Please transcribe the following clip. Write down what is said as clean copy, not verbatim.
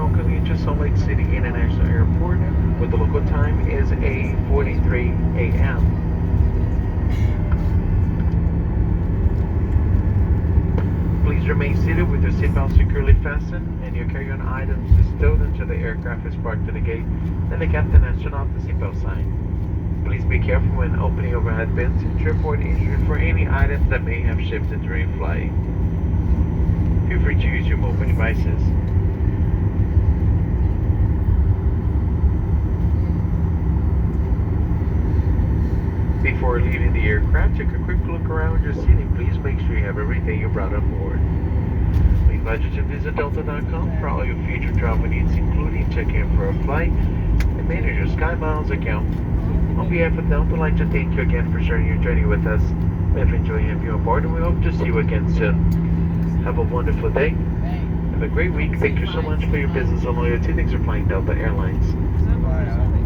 welcome you to Salt Lake City International Airport, where the local time is 8:43 a.m. Please remain seated with your seatbelt securely fastened and your carry-on items stowed until the aircraft is parked to the gate and the captain has turned off the seatbelt sign. Please be careful when opening overhead bins to report injury for any items that may have shifted during flight. Feel free to use your mobile devices. Before leaving the aircraft, take a quick look around your seat and please make sure you have everything you brought on board. We invite you to visit Delta.com for all your future travel needs, including checking for a flight and manage your SkyMiles account. On behalf of Delta, I'd like to thank you again for sharing your journey with us. We have enjoyed having you on board and we hope to see you again soon. Have a wonderful day. Have a great week. Thank you so much for your business and loyalty. Thanks for flying Delta Airlines.